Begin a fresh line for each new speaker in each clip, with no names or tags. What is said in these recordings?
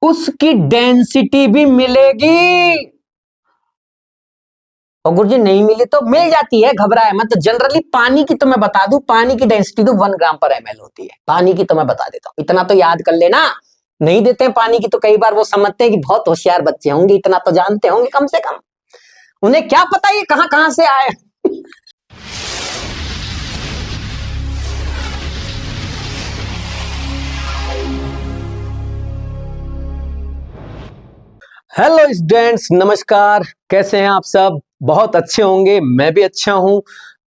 उसकी डेंसिटी भी मिलेगी। और गुरुजी नहीं मिली तो मिल जाती है, घबराए मत। तो जनरली पानी की तो मैं बता दूं, पानी की डेंसिटी तो 1 ग्राम पर ml होती है। पानी की तो मैं बता देता हूं, इतना तो याद कर लेना। नहीं देते हैं पानी की तो कई बार वो समझते हैं कि बहुत होशियार बच्चे होंगे, इतना तो जानते होंगे कम से कम। उन्हें क्या पता ये कहां कहां से आए। हेलो स्टूडेंट्स, नमस्कार। कैसे हैं आप सब? बहुत अच्छे होंगे, मैं भी अच्छा हूं।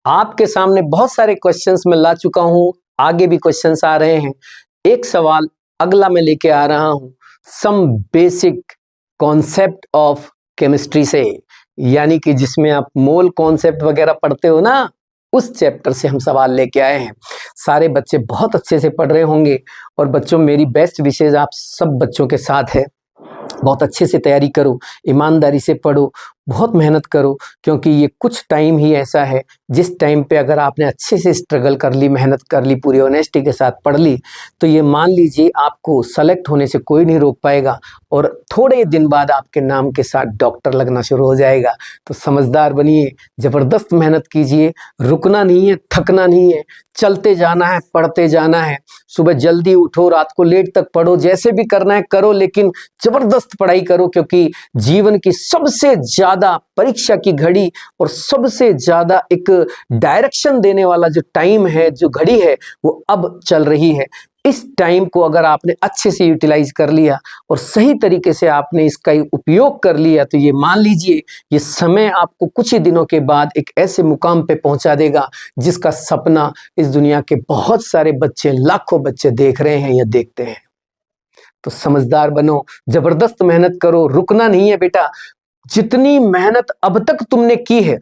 आपके सामने बहुत सारे क्वेश्चंस मैं ला चुका हूं, आगे भी क्वेश्चंस आ रहे हैं। एक सवाल अगला मैं लेके आ रहा हूं, some basic concept of chemistry से, यानी कि जिसमें आप मोल कॉन्सेप्ट वगैरह पढ़ते हो ना, उस चैप्टर से हम सवाल लेके आए हैं। सारे बच्चे बहुत अच्छे से पढ़ रहे होंगे। और बच्चों, मेरी बेस्ट विशेष आप सब बच्चों के साथ है। बहुत अच्छे से तैयारी करो, ईमानदारी से पढ़ो, बहुत मेहनत करो, क्योंकि ये कुछ टाइम ही ऐसा है जिस टाइम पे अगर आपने अच्छे से स्ट्रगल कर ली, मेहनत कर ली, पूरी ऑनेस्टी के साथ पढ़ ली, तो ये मान लीजिए आपको सेलेक्ट होने से कोई नहीं रोक पाएगा। और थोड़े दिन बाद आपके नाम के साथ डॉक्टर लगना शुरू हो जाएगा। तो समझदार बनिए, जबरदस्त मेहनत कीजिए, रुकना नहीं है, थकना नहीं है, चलते जाना है, पढ़ते जाना है। सुबह जल्दी उठो, रात को लेट तक पढ़ो, जैसे भी करना है करो, लेकिन जबरदस्त पढ़ाई करो, क्योंकि जीवन की सबसे ज्यादा परीक्षा की घड़ी और सबसे ज्यादा एक डायरेक्शन देने वाला जो टाइम है, जो घड़ी है, वो अब चल रही है। इस टाइम को अगर आपने अच्छे से यूटिलाइज कर लिया और सही तरीके से आपने इसका उपयोग कर लिया, तो ये मान लीजिए ये समय आपको कुछ ही दिनों के बाद एक ऐसे मुकाम पे पहुंचा देगा जिसका सपना इस दुनिया के बहुत सारे बच्चे, लाखों बच्चे देख रहे हैं या देखते हैं। तो समझदार बनो, जबरदस्त मेहनत करो, रुकना नहीं है बेटा। जितनी मेहनत अब तक तुमने की है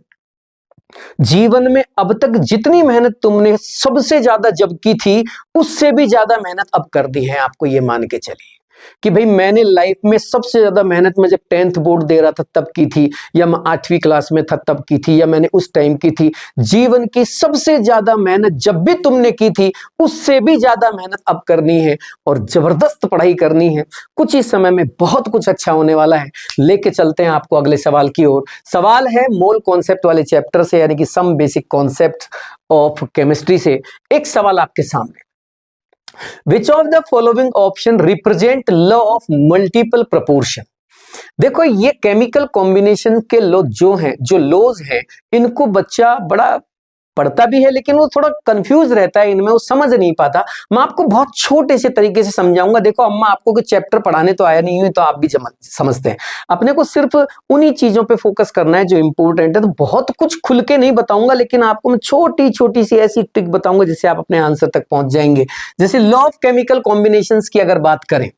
जीवन में, अब तक जितनी मेहनत तुमने सबसे ज्यादा जब की थी, उससे भी ज्यादा मेहनत अब कर दी है। आपको ये मान के चलिए कि भाई मैंने लाइफ में सबसे ज्यादा मेहनत मैं जब 10th बोर्ड दे रहा था तब की थी, या मैं 8वीं क्लास में था तब की थी, या मैंने उस टाइम की थी। जीवन की सबसे ज्यादा मेहनत जब भी तुमने की थी, उससे भी ज्यादा मेहनत अब करनी है और जबरदस्त पढ़ाई करनी है। कुछ ही समय में बहुत कुछ अच्छा होने वाला है। लेके चलते हैं आपको अगले सवाल की ओर। सवाल है मोल कॉन्सेप्ट वाले चैप्टर से, यानी कि some basic concept of chemistry से। एक सवाल आपके सामने, Which of the following option represent law of multiple proportion? देखो, ये केमिकल कॉम्बिनेशन के लॉ जो हैं, जो लॉज हैं, इनको बच्चा बड़ा पढ़ता भी है, लेकिन वो थोड़ा कंफ्यूज रहता है इनमें, वो समझ नहीं पाता। मैं आपको बहुत छोटे से तरीके से समझाऊंगा। देखो अम्मा, आपको कोई चैप्टर पढ़ाने तो आया नहीं हुई, तो आप भी समझते हैं। अपने को सिर्फ उन्हीं चीजों पे फोकस करना है जो इंपॉर्टेंट है। तो बहुत कुछ खुल के नहीं बताऊंगा, लेकिन आपको मैं छोटी छोटी सी ऐसी ट्रिक बताऊंगा जिससे आप अपने आंसर तक पहुंच जाएंगे। जैसे लॉ ऑफ केमिकल कॉम्बिनेशंस की अगर बात करें,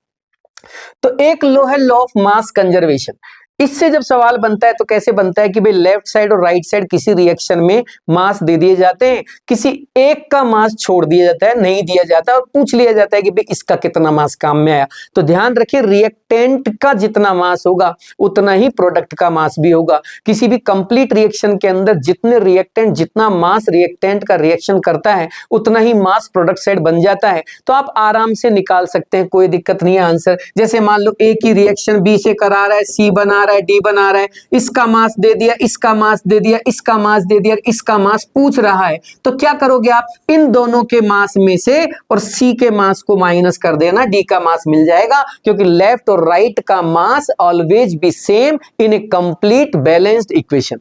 तो एक लॉ है लॉ ऑफ मास कंजर्वेशन। इससे जब सवाल बनता है तो कैसे बनता है कि भाई लेफ्ट साइड और राइट साइड किसी रिएक्शन में मास दे दिए जाते हैं, किसी एक का मास छोड़ दिया जाता है, नहीं दिया जाता, और पूछ लिया जाता है कि भाई इसका कितना मास काम में आया। तो ध्यान रखिए, रिएक्टेंट का जितना मास होगा उतना ही प्रोडक्ट का मास भी होगा। किसी भी कंप्लीट रिएक्शन के अंदर जितने रिएक्टेंट, जितना मास रिएक्टेंट का रिएक्शन करता है, उतना ही मास प्रोडक्ट साइड बन जाता है। तो आप आराम से निकाल सकते हैं, कोई दिक्कत नहीं है आंसर। जैसे मान लो एक ही रिएक्शन बी से करा रहा है, सी बना रहा है, डी बना रहा है, इसका मास दे दिया, इसका मास दे दिया, इसका मास दे दिया, इसका मास पूछ रहा है, तो क्या करोगे आप? इन दोनों के मास में से और सी के मास को माइनस कर देना, डी का मास मिल जाएगा, क्योंकि लेफ्ट और राइट का mass always be same in a complete balanced equation.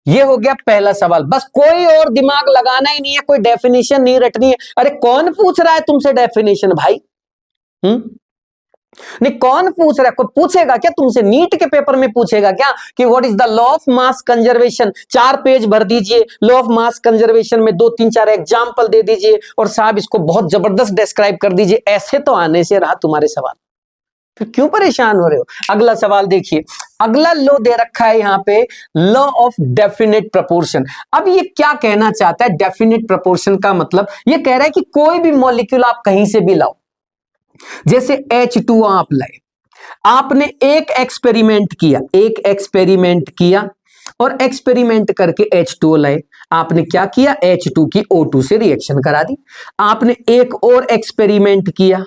ये हो गया पहला सवाल। बस कोई और दिमाग लगाना ही नहीं है, कोई डेफिनेशन नहीं रटनी है। अरे कौन पूछ रहा है तुमसे डेफिनेशन भाई? नहीं, कौन पूछ रहा है? कोई पूछेगा क्या तुमसे? नीट के पेपर में पूछेगा क्या कि what is the law of mass conservation? 4 page भर दीजिए लॉ ऑफ मास कंजर्वेशन में, 2-3-4 एग्जांपल दे दीजिए और साहब इसको बहुत जबरदस्त डिस्क्राइब कर दीजिए। ऐसे तो आने से रहा तुम्हारे सवाल, फिर क्यों परेशान हो रहे हो? अगला सवाल देखिए, अगला लॉ दे रखा है यहां पे, लॉ ऑफ डेफिनेट प्रोपोर्शन। अब ये क्या कहना चाहता है? डेफिनेट प्रोपोर्शन का मतलब ये कह रहा है कि कोई भी मॉलिक्यूल आप कहीं से भी लाओ, जैसे H2 आप लाए, आपने एक एक्सपेरिमेंट किया और एक्सपेरिमेंट करके H2O लाए। आपने क्या किया? H2 की O2 से रिएक्शन करा दी। आपने एक और एक्सपेरिमेंट किया,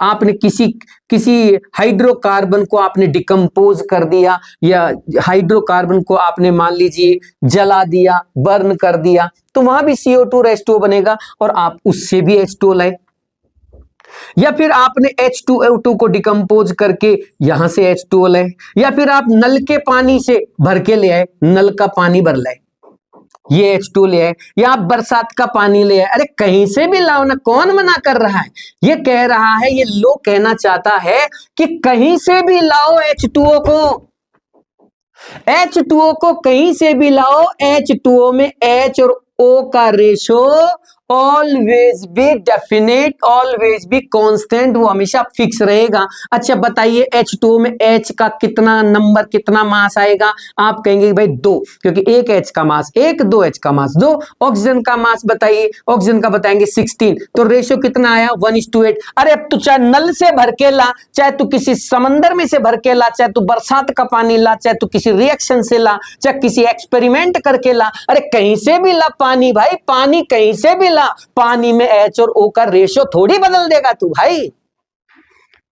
आपने किसी किसी हाइड्रोकार्बन को आपने डिकम्पोज कर दिया, या हाइड्रोकार्बन को आपने मान लीजिए जला दिया, बर्न कर दिया, तो वहां भी CO2 और H2O बनेगा और आप उससे भी H2O लाए। या फिर आपने H2O2 को डिकम्पोज करके यहां से H2O लाए, या फिर आप नल के पानी से भर के ले आए, नल का पानी भर लाए, ये H2 ले आए, या आप बरसात का पानी ले आए। अरे कहीं से भी लाओ ना, कौन मना कर रहा है? ये कह रहा है, ये लो कहना चाहता है कि कहीं से भी लाओ H2O को, H2O को कहीं से भी लाओ। H2O में H और O का ratio always be definite, always be constant, वो हमेशा फिक्स रहेगा। अच्छा बताइए H2O में H का कितना नंबर, कितना मास आएगा? आप कहेंगे भाई 2, क्योंकि एक H का मास 1, 2 H का मास 2। ऑक्सीजन का मास बताइए, ऑक्सीजन का बताएंगे 16, तो रेशियो कितना आया? 1:8। अरे अब तू चाहे नल से भर के ला, चाहे तू किसी समंदर में से भर के ला, चाहे तू बरसात का पानी ला, चाहे तू किसी रिएक्शन से ला, चाहे किसी एक्सपेरिमेंट करके ला, अरे कहीं से भी ला पानी भाई, पानी कहीं से भी, पानी में H और O का रेशियो थोड़ी बदल देगा तू भाई,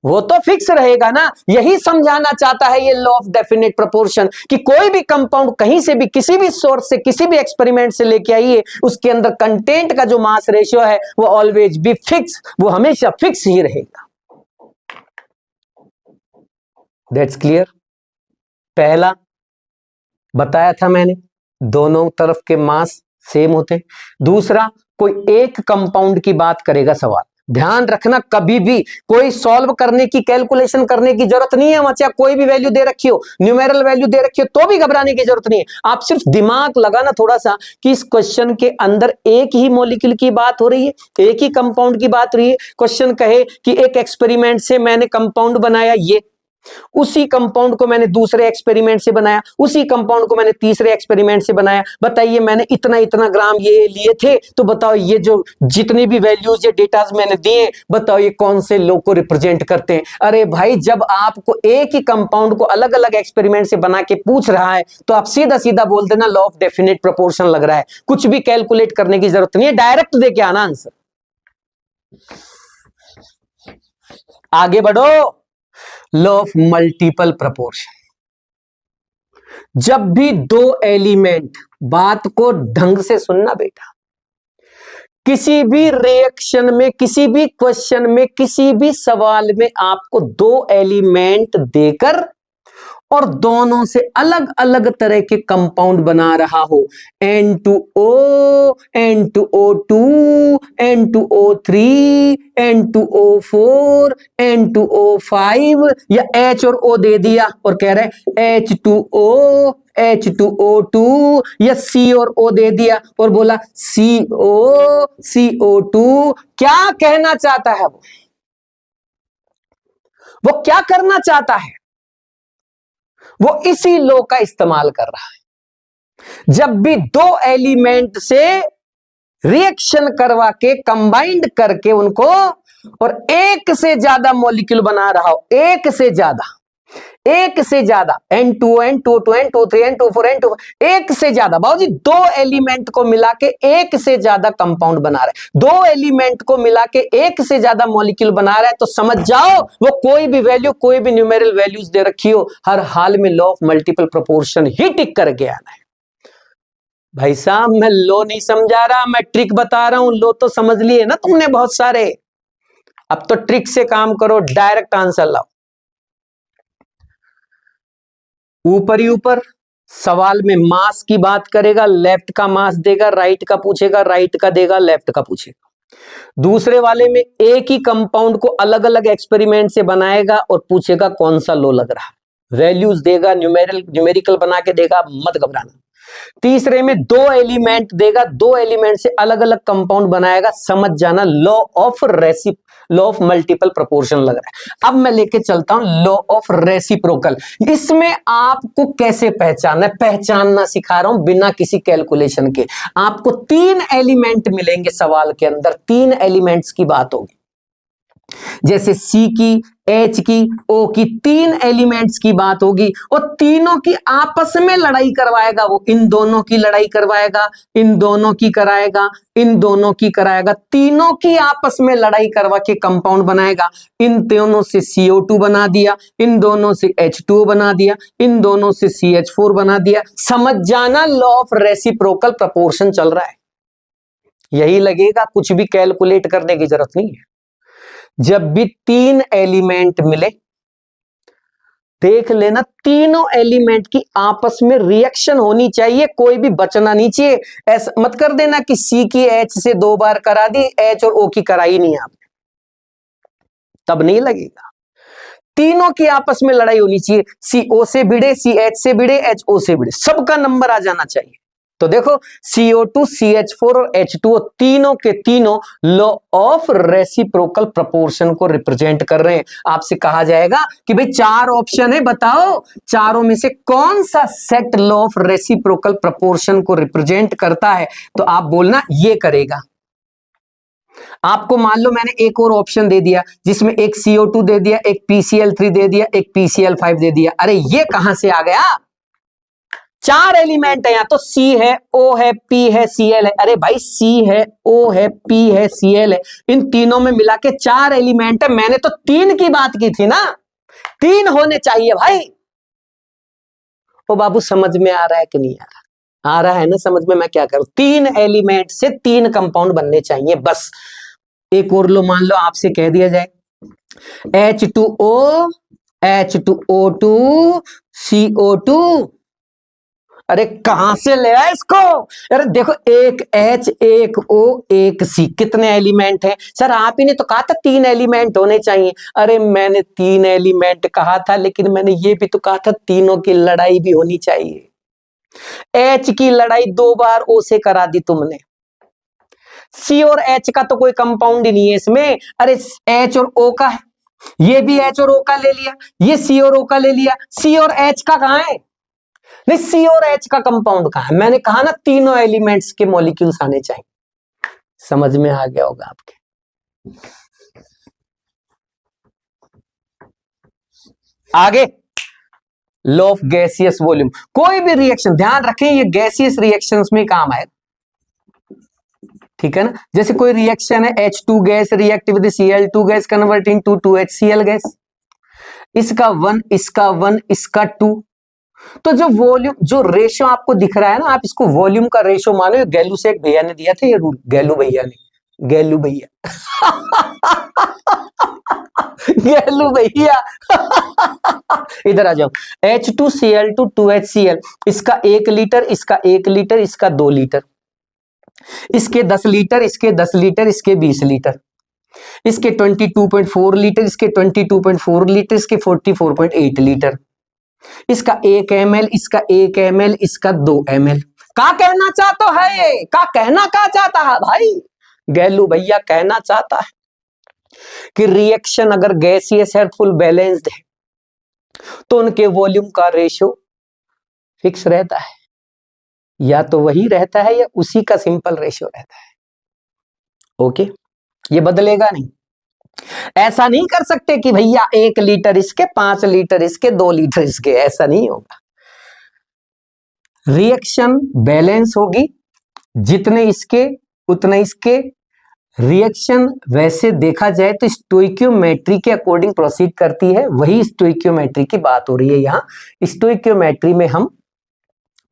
वो तो फिक्स रहेगा ना। यही समझाना चाहता है ये लॉ ऑफ डेफिनेट प्रोपोर्शन, कि कोई भी कंपाउंड कहीं से भी, किसी भी सोर्स से, किसी भी एक्सपेरिमेंट से लेके आइए, उसके अंदर कंटेंट का जो मास रेशियो है वो ऑलवेज बी फिक्स, वो हमेशा फिक्स ही रहेगा। That's clear. पहला बताया था मैंने, दोनों तरफ के मास सेम होते हैं। दूसरा, कोई एक कंपाउंड की बात करेगा सवाल, ध्यान रखना, कभी भी कोई सॉल्व करने की, कैलकुलेशन करने की जरूरत नहीं है। वहां चाहे कोई भी वैल्यू दे रखी हो, न्यूमेरल वैल्यू दे रखी हो, तो भी घबराने की जरूरत नहीं है। आप सिर्फ दिमाग लगाना थोड़ा सा कि इस क्वेश्चन के अंदर एक ही मॉलिक्यूल की बात हो रही है, एक ही कंपाउंड की बात हो रही है। क्वेश्चन कहे कि एक एक्सपेरिमेंट से मैंने कंपाउंड बनाया ये, उसी कंपाउंड को मैंने दूसरे एक्सपेरिमेंट से बनाया, उसी कंपाउंड को मैंने तीसरे एक्सपेरिमेंट से बनाया, बताइए मैंने इतना इतना ग्राम ये लिए थे, तो बताओ ये जो जितने भी वैल्यूज, ये डेटाज मैंने दिए, बताओ ये कौन से लो को रिप्रेजेंट करते हैं? अरे भाई, जब आपको एक ही कंपाउंड को अलग अलग एक्सपेरिमेंट से बना के पूछ रहा है, तो आप सीधा सीधा बोल देना लॉ ऑफ डेफिनेट प्रोपोर्शन लग रहा है, कुछ भी कैलकुलेट करने की जरूरत नहीं है, डायरेक्ट दे के आना आंसर। आगे बढ़ो। लॉ ऑफ मल्टीपल प्रोपोर्शन, जब भी दो एलिमेंट, बात को ढंग से सुनना बेटा, किसी भी रिएक्शन में, किसी भी क्वेश्चन में, किसी भी सवाल में आपको दो एलिमेंट देकर और दोनों से अलग अलग तरह के कंपाउंड बना रहा हो, N2O, N2O2, N2O3, N2O4, N2O5, या H और O दे दिया और कह रहे H2O, H2O2, या C और O दे दिया और बोला CO, CO2, क्या कहना चाहता है वो क्या करना चाहता है? वो इसी लॉ का इस्तेमाल कर रहा है। जब भी दो एलिमेंट से रिएक्शन करवा के, कंबाइंड करके उनको, और एक से ज्यादा मॉलिक्यूल बना रहा हो, एक से ज्यादा N2, N2O2, N2O3, N2O4, N2O, एक से ज्यादा, बाबूजी दो एलिमेंट को मिला के एक से ज्यादा कंपाउंड बना रहा है, दो एलिमेंट को मिला के एक से ज्यादा मॉलिक्यूल बना रहा है, तो समझ जाओ वो कोई भी वैल्यू, कोई भी न्यूमेरल वैल्यूज दे रखी हो, हर हाल में लॉ ऑफ मल्टीपल प्रोपोर्शन ही टिक करके आना है। भाई साहब, मैं लॉ नहीं समझा रहा, मैं ट्रिक बता रहा हूं। लॉ तो समझ लिए ना तुमने बहुत सारे, अब तो ट्रिक से काम करो, डायरेक्ट आंसर लाओ। ऊपर ही ऊपर सवाल में मास की बात करेगा, लेफ्ट का मास देगा, राइट का पूछेगा, राइट का देगा, लेफ्ट का पूछेगा। दूसरे वाले में एक ही कंपाउंड को अलग अलग एक्सपेरिमेंट से बनाएगा और पूछेगा कौन सा लो लग रहा है, वैल्यूज देगा, न्यूमेरिकल बना के देगा, मत घबराना। तीसरे में दो एलिमेंट देगा, दो एलिमेंट से अलग अलग कंपाउंड बनाएगा, समझ जाना लॉ ऑफ मल्टीपल प्रोपोर्शन लग रहा है। अब मैं लेके चलता हूं लॉ ऑफ रेसिप्रोकल। इसमें आपको कैसे पहचानना सिखा रहा हूं बिना किसी कैलकुलेशन के। आपको तीन एलिमेंट मिलेंगे सवाल के अंदर, तीन एलिमेंट्स की बात होगी। जैसे सी की, एच की, ओ की, तीन एलिमेंट्स की बात होगी और तीनों की आपस में लड़ाई करवाएगा। वो इन दोनों की लड़ाई करवाएगा, इन दोनों की कराएगा, इन दोनों की कराएगा, तीनों की आपस में लड़ाई करवा के कंपाउंड बनाएगा। इन दोनों से CO2 बना दिया, इन दोनों से H2O बना दिया, इन दोनों से CH4 बना दिया। समझ जाना, लॉ ऑफ रेसिप्रोकल प्रपोर्शन चल रहा है। यही लगेगा, कुछ भी कैलकुलेट करने की जरूरत नहीं है। जब भी तीन एलिमेंट मिले, देख लेना तीनों एलिमेंट की आपस में रिएक्शन होनी चाहिए, कोई भी बचना नहीं चाहिए। ऐसा मत कर देना कि सी की एच से 2 बार करा दी, एच और ओ की कराई नहीं आपने, तब नहीं लगेगा। तीनों की आपस में लड़ाई होनी चाहिए, सी ओ से भिड़े, सी एच से भिड़े, एच ओ से भिड़े, सबका नंबर आ जाना चाहिए। तो देखो CO2, CH4 और H2O तीनों के तीनों लॉ ऑफ रेसिप्रोकल प्रोपोर्शन को रिप्रेजेंट कर रहे हैं। आपसे कहा जाएगा कि भाई 4 ऑप्शन है, बताओ चारों में से कौन सा set law of reciprocal proportion को रिप्रेजेंट करता है, तो आप बोलना ये करेगा। आपको मान लो मैंने एक और ऑप्शन दे दिया जिसमें एक CO2 दे दिया, एक PCl3 दे दिया, एक PCl5 दे दिया। अरे ये कहां से आ गया? 4 एलिमेंट है यहां, तो C है, O है, P है, Cl है। अरे भाई C है, O है, P है, Cl है, इन तीनों में मिला के 4 एलिमेंट है। मैंने तो 3 की बात की थी ना, 3 होने चाहिए भाई। ओ बाबू समझ में आ रहा है कि नहीं आ रहा? आ रहा है ना समझ में? मैं क्या करूं, 3 एलिमेंट से 3 कंपाउंड बनने चाहिए बस। एक और लो, मान लो आपसे कह दिया जाए H2O, H2O2, CO2। अरे कहां से ले आए इसको? अरे देखो, एक H, एक O, एक C, कितने एलिमेंट हैं? सर आप ही ने तो कहा था 3 एलिमेंट होने चाहिए। अरे मैंने 3 एलिमेंट कहा था, लेकिन मैंने ये भी तो कहा था तीनों की लड़ाई भी होनी चाहिए। H की लड़ाई 2 बार O से करा दी तुमने। C और H का तो कोई कंपाउंड ही नहीं है इसमें। अरे H और O का है, ये भी H और O का ले लिया, ये C और O का ले लिया। C और H का कहां है? नहीं, C और H का कंपाउंड कहां है? मैंने कहा ना तीनों एलिमेंट्स के मॉलिक्यूल्स आने चाहिए। समझ में आ गया होगा आपके। आगे लॉ ऑफ गैसियस वॉल्यूम। कोई भी रिएक्शन ध्यान रखें, ये गैसियस रिएक्शंस में काम आए, ठीक है ना। जैसे कोई रिएक्शन है, H2 gas react with Cl2 gas converting to 2HCl gas, इसका 1, इसका 1, इसका 2। तो जो वॉल्यूम, जो रेशो आपको दिख रहा है ना, आप इसको वॉल्यूम का रेशो मानो। गैलू से एक भैया ने दिया था ये रूल, गैलू भैया ने, गैलू भैया गैलू भैया इधर आ जाओ। H2Cl2 2HCl, इसका 1 लीटर, इसका 1 लीटर, इसका 2 लीटर, इसके 10 लीटर, इसके 10 लीटर, इसके 20 लीटर, इसके 22.4 लीटर, इसके 22.4 लीटर, इसके 44.8 लीटर, इसका 1 ml, इसका 1 ml, इसका 2 ml। क्या कहना चाहता है? क्या कहना क्या चाहता है भाई? गैलू भैया कहना चाहता है कि रिएक्शन अगर गैसियस है, फुल बैलेंस्ड है, तो उनके वॉल्यूम का रेशो फिक्स रहता है, या तो वही रहता है या उसी का सिंपल रेशो रहता है। ओके, ये बदलेगा नहीं। ऐसा नहीं कर सकते कि भैया 1 लीटर इसके, 5 लीटर इसके, 2 लीटर इसके, ऐसा नहीं होगा। रिएक्शन बैलेंस होगी, जितने इसके उतने इसके। रिएक्शन वैसे देखा जाए तो स्टोइकियोमेट्री के अकॉर्डिंग प्रोसीड करती है, वही स्टोइकियोमेट्री की बात हो रही है यहाँ। स्टोइकियोमेट्री में हम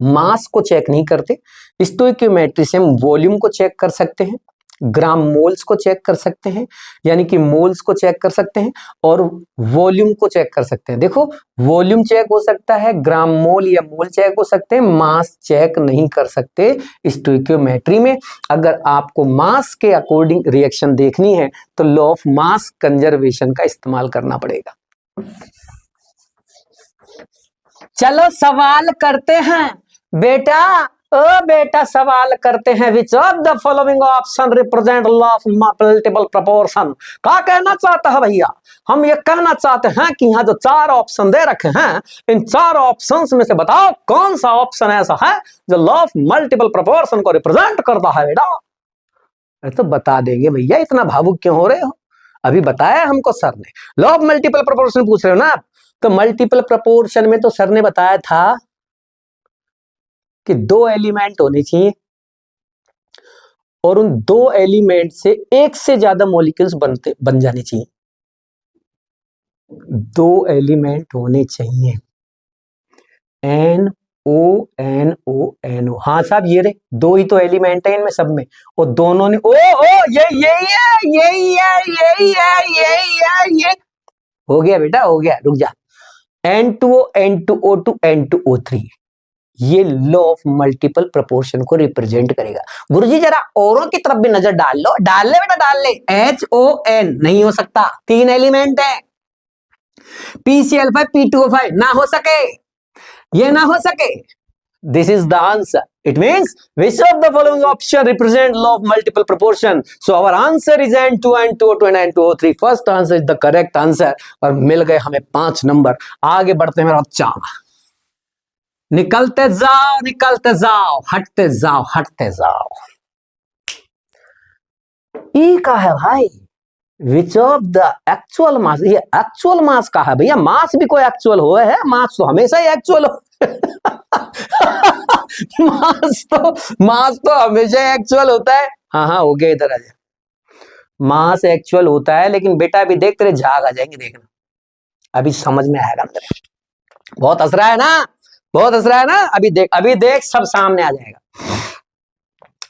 मास को चेक नहीं करते, स्टोइकियोमेट्री से हम वॉल्यूम को चेक कर सकते हैं, ग्राम मोल्स को चेक कर सकते हैं, यानी कि मोल्स को चेक कर सकते हैं, और वॉल्यूम को चेक कर सकते हैं। देखो, वॉल्यूम चेक हो सकता है, ग्राम मोल या मोल चेक हो सकते हैं, मास चेक नहीं कर सकते स्टोइकियोमेट्री में। अगर आपको मास के अकॉर्डिंग रिएक्शन देखनी है तो लॉ ऑफ मास कंजर्वेशन का इस्तेमाल करना पड़ेगा। चलो सवाल करते हैं बेटा, ओ बेटा सवाल करते हैं। Which of the following option represent law of multiple proportion? क्या कहना चाहता है भैया? हम ये कहना चाहते हैं कि यहाँ जो 4 ऑप्शन दे रखे हैं, इन 4 ऑप्शंस में से बताओ कौन सा ऑप्शन ऐसा है जो लॉ ऑफ मल्टीपल प्रोपोर्शन को रिप्रेजेंट करता है बेटा। तो बता देंगे भैया, इतना भावुक क्यों हो रहे हो? अभी बताया हमको सर ने, लॉ ऑफ मल्टीपल प्रोपोर्शन पूछ रहे हो ना आप, तो मल्टीपल प्रोपोर्शन में तो सर ने बताया था कि 2 एलिमेंट होने चाहिए और उन 2 एलिमेंट से एक से ज्यादा मॉलिक्यूल्स बन जाने चाहिए। 2 एलिमेंट होने चाहिए, NO। हाँ साहब ये रे 2 ही तो एलिमेंट है इनमें सब में, और दोनों ने ये हो गया बेटा, हो गया, रुक जा। N2O N2O2 N2O3 ये लॉ ऑफ मल्टीपल प्रोपोर्शन को रिप्रेजेंट करेगा। गुरुजी जरा औरों की तरफ भी नजर डाल लो, डाल ले बेटा डाल ले। HON नहीं हो सकता, 3 एलिमेंट है। PCl5 P2O5 ना हो सके, ये ना हो सके। This is the answer. It means which of the following option represent law of multiple proportion? So our answer is N2, N2O2 and N2O3. First answer is the correct answer. और मिल गए हमें 5 नंबर। आगे बढ़ते हैं मेरा बच्चा, निकलते जाओ, हटते जाओ। ई का है भाई, which of the actual mass, ये एक्चुअल मास का है भैया, मास भी कोई एक्चुअल हो है, मास तो हमेशा ही एक्चुअल हो मास तो हमेशा एक्चुअल होता है। हाँ हो गया, इधर आ जा। मास एक्चुअल होता है, लेकिन बेटा अभी देख तेरे झाग आ जाएंगे, देखना अभी समझ में आएगा तेरे। बहुत हंस रहा है ना, अभी देख सब सामने आ जाएगा।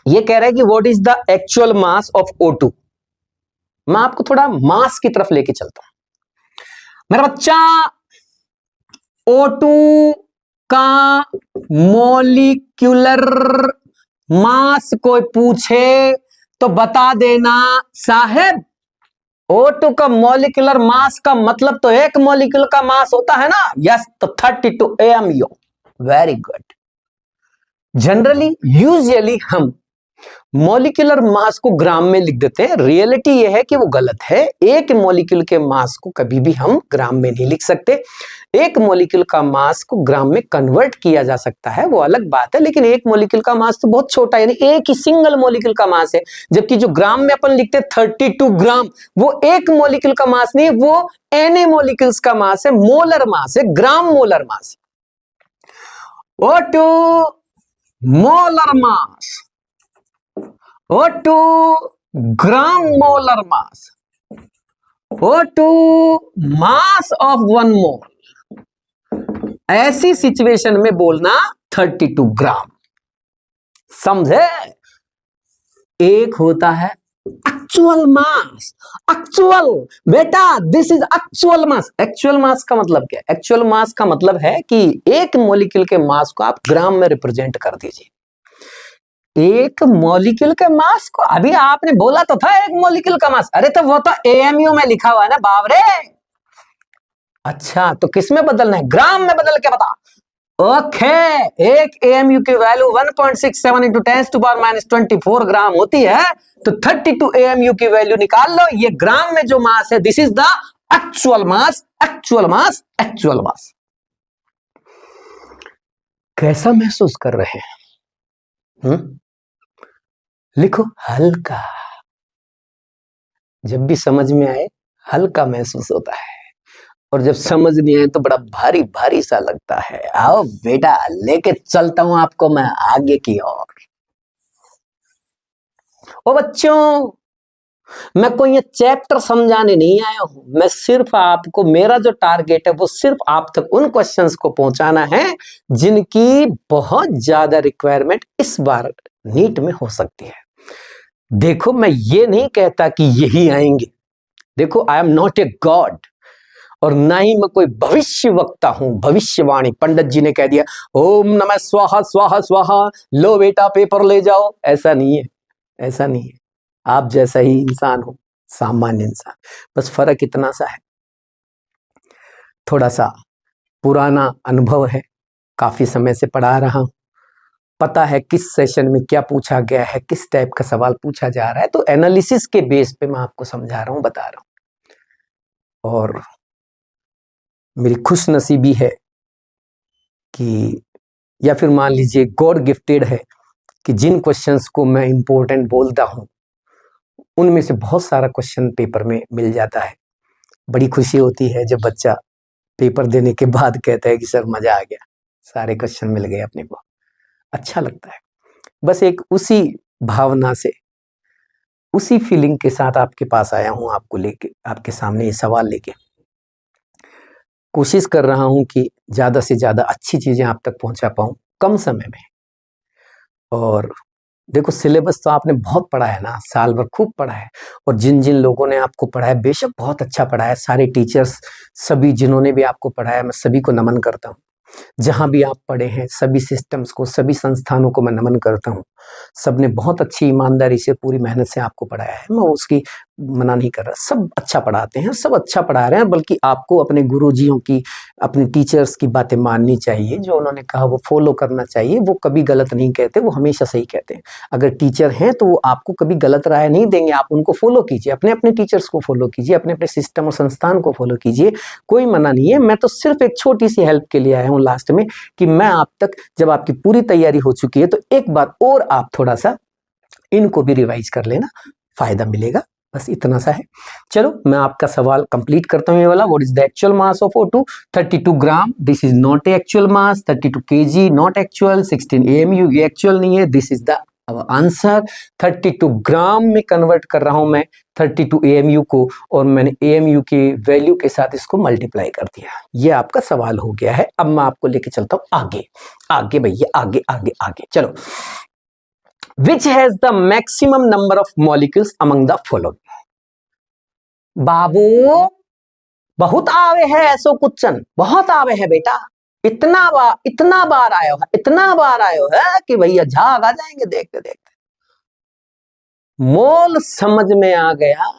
ये कह रहा है कि what is the actual mass of O2। मैं आपको थोड़ा मास की तरफ लेके चलता हूं मेरा बच्चा। O2 का मॉलिक्यूलर मास कोई पूछे तो बता देना साहब, O2 का मॉलिक्यूलर मास का मतलब तो एक मॉलिक्यूल का मास होता है ना। यस, तो 32 AMU। Very good. Generally usually हम मॉलिक्यूलर मास को ग्राम में लिख देते हैं। रियलिटी यह है कि वो गलत है। एक मॉलिक्यूल के मास को कभी भी हम ग्राम में नहीं लिख सकते। एक मॉलिक्यूल का मास को ग्राम में कन्वर्ट किया जा सकता है, वो अलग बात है, लेकिन एक मॉलिक्यूल का मास तो बहुत छोटा है, यानी एक ही सिंगल मॉलिक्यूल का मास है। जबकि जो ग्राम में अपन लिखते हैं 32 ग्राम, वो एक मॉलिक्यूल का मास नहीं है, वो Na मॉलिक्यूल्स का मास है, मोलर मास है, ग्राम molar mass. O2 molar mass, O2 gram molar mass, O2 mass of 1 मोल। ऐसी सिचुएशन में बोलना 32 ग्राम, समझे। एक होता है एक्चुअल मास। एक्चुअल बेटा, this is actual mass. Actual mass का मतलब क्या है? एक्चुअल मास का मतलब है कि एक मॉलिक्यूल के मास को आप ग्राम में रिप्रेजेंट कर दीजिए। एक मॉलिक्यूल के मास को, अभी आपने बोला तो था एक मॉलिक्यूल का मास, अरे तो वो तो AMU में लिखा हुआ है ना बावरे। अच्छा, तो किस में बदलना है? ग्राम में बदल के बता। ओके, एक AMU की वैल्यू 1.67 इंटू 10⁻⁻24 ग्राम होती है, तो 32 AMU की वैल्यू निकाल लो। ये ग्राम में जो मास है, this is the actual mass. Actual mass, actual mass. कैसा महसूस कर रहे हैं? लिखो हल्का। जब भी समझ में आए हल्का महसूस होता है, और जब समझ नहीं आए तो बड़ा भारी भारी सा लगता है। आओ बेटा, लेके चलता हूं आपको मैं आगे की ओर। ओ बच्चों, मैं कोई ये चैप्टर समझाने नहीं आया हूं, मैं सिर्फ आपको, मेरा जो टारगेट है वो सिर्फ आप तक उन क्वेश्चंस को पहुंचाना है जिनकी बहुत ज्यादा रिक्वायरमेंट इस बार नीट में हो सकती है। देखो, मैं ये नहीं कहता कि यही आएंगे। देखो, I am not a god, और ना ही मैं कोई भविष्य वक्ता हूं। भविष्यवाणी पंडित जी ने कह दिया ओम नमः स्वाहा स्वाहा स्वाहा, लो बेटा पेपर ले जाओ, ऐसा नहीं है, ऐसा नहीं है। आप जैसा ही इंसान हो, सामान्य इंसान। बस फर्क इतना सा है, थोड़ा सा पुराना अनुभव है, काफी समय से पढ़ा रहा हूं, पता है किस सेशन में क्या पूछा गया है, किस टाइप का सवाल पूछा जा रहा है। तो एनालिसिस के बेस पे मैं आपको समझा रहा हूं, बता रहा हूं। और मेरी खुश नसीबी है कि, या फिर मान लीजिए गॉड गिफ्टेड है कि जिन क्वेश्चंस को मैं इंपॉर्टेंट बोलता हूं उनमें से बहुत सारा क्वेश्चन पेपर में मिल जाता है। बड़ी खुशी होती है जब बच्चा पेपर देने के बाद कहता है कि सर मजा आ गया, सारे क्वेश्चन मिल गए अपने को, अच्छा लगता है। बस एक उसी भावना से, उसी फीलिंग के साथ आपके पास आया हूं, आपको लेके, आपके सामने ये सवाल लेके। कोशिश कर रहा हूं कि ज्यादा से ज्यादा अच्छी चीजें आप तक पहुंचा पाऊं कम समय में। और देखो, सिलेबस तो आपने बहुत पढ़ा है ना, साल भर खूब पढ़ा है, और जिन जिन लोगों ने आपको पढ़ाया बेशक बहुत अच्छा पढ़ा है, सारे टीचर्स, सभी जिन्होंने भी आपको पढ़ाया, मैं सभी को नमन करता हूँ। जहां भी आप पढ़े हैं, सभी सिस्टम्स को, सभी संस्थानों को मैं नमन करता हूँ। सबने बहुत अच्छी ईमानदारी से, पूरी मेहनत से आपको पढ़ाया है, मैं उसकी मना नहीं कर रहा। सब अच्छा पढ़ाते हैं, सब अच्छा पढ़ा रहे हैं, बल्कि आपको अपने गुरुजियों की, अपने टीचर्स की बातें माननी चाहिए। जो उन्होंने कहा वो फॉलो करना चाहिए। वो कभी गलत नहीं कहते, वो हमेशा सही कहते हैं। अगर टीचर हैं तो वो आपको कभी गलत राय नहीं देंगे, आप उनको फॉलो कीजिए, अपने अपने टीचर्स को फॉलो कीजिए, अपने अपने सिस्टम और संस्थान को फॉलो कीजिए, कोई मना नहीं है। मैं तो सिर्फ एक छोटी सी हेल्प के लिए आया हूँ लास्ट में, कि मैं आप तक, जब आपकी पूरी तैयारी हो चुकी है तो एक बार और आप थोड़ा सा इनको भी रिवाइज कर लेना, फायदा मिलेगा। बस इतना सा है। चलो मैं आपका सवाल कंप्लीट करता हूँ। ये वाला, what is the actual mass of O2? 32 gram. This is not actual mass. 32 kg not actual. 16 AMU ये एक्चुअल नहीं है। This is the answer. 32 ग्राम में कन्वर्ट कर रहा हूं मैं 32 AMU को, और मैंने AMU के वैल्यू के साथ इसको मल्टीप्लाई कर दिया। ये आपका सवाल हो गया है। अब मैं आपको लेके चलता हूं आगे, आगे भैया, आगे आगे आगे चलो। Which has the maximum number of molecules among the following? बाबू बहुत आवे है ऐसो क्वेश्चन, बहुत आवे है बेटा। इतना बार आयो है, इतना बार आयो है कि भैया झाग आ जाएंगे देखते देखते। मोल समझ में आ गया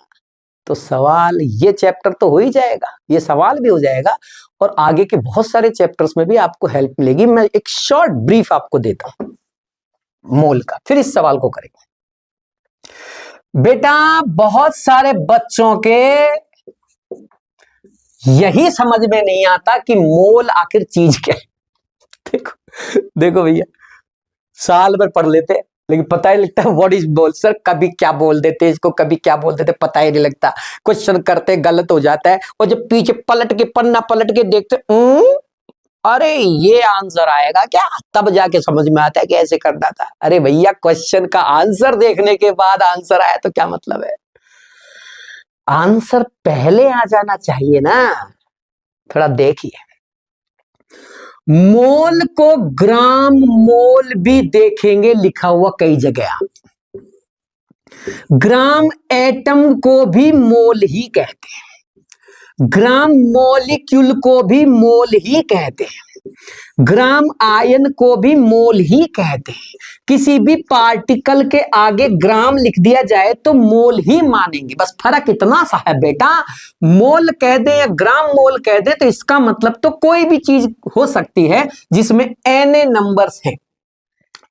तो सवाल, ये चैप्टर तो हो ही जाएगा, ये सवाल भी हो जाएगा, और आगे के बहुत सारे चैप्टर्स में भी आपको हेल्प मिलेगी। मैं एक शॉर्ट ब्रीफ आपको देता हूं मोल का, फिर इस सवाल को करेंगे। बेटा बहुत सारे बच्चों के यही समझ में नहीं आता कि मोल आखिर चीज क्या है। देखो देखो भैया, साल भर पढ़ लेते लेकिन पता ही लगता है व्हाट इज मोल। सर कभी क्या बोल देते इसको, कभी क्या बोल देते, पता ही नहीं लगता। क्वेश्चन करते गलत हो जाता है, और जब पीछे पलट के, पन्ना पलट के देखते, अरे ये आंसर आएगा क्या, तब जाके समझ में आता है कि ऐसे करना था। अरे भैया, क्वेश्चन का आंसर देखने के बाद आंसर आया तो क्या मतलब है? आंसर पहले आ जाना चाहिए ना। थोड़ा देखिए, मोल को ग्राम मोल भी देखेंगे लिखा हुआ कई जगह। ग्राम एटम को भी मोल ही कहते हैं, ग्राम मॉलिक्यूल को भी मोल ही कहते हैं, ग्राम आयन को भी मोल ही कहते हैं। किसी भी पार्टिकल के आगे ग्राम लिख दिया जाए तो मोल ही मानेंगे। बस फर्क इतना सा है बेटा, मोल कह दे या ग्राम मोल कह दे तो इसका मतलब तो कोई भी चीज हो सकती है जिसमें n नंबर्स हैं।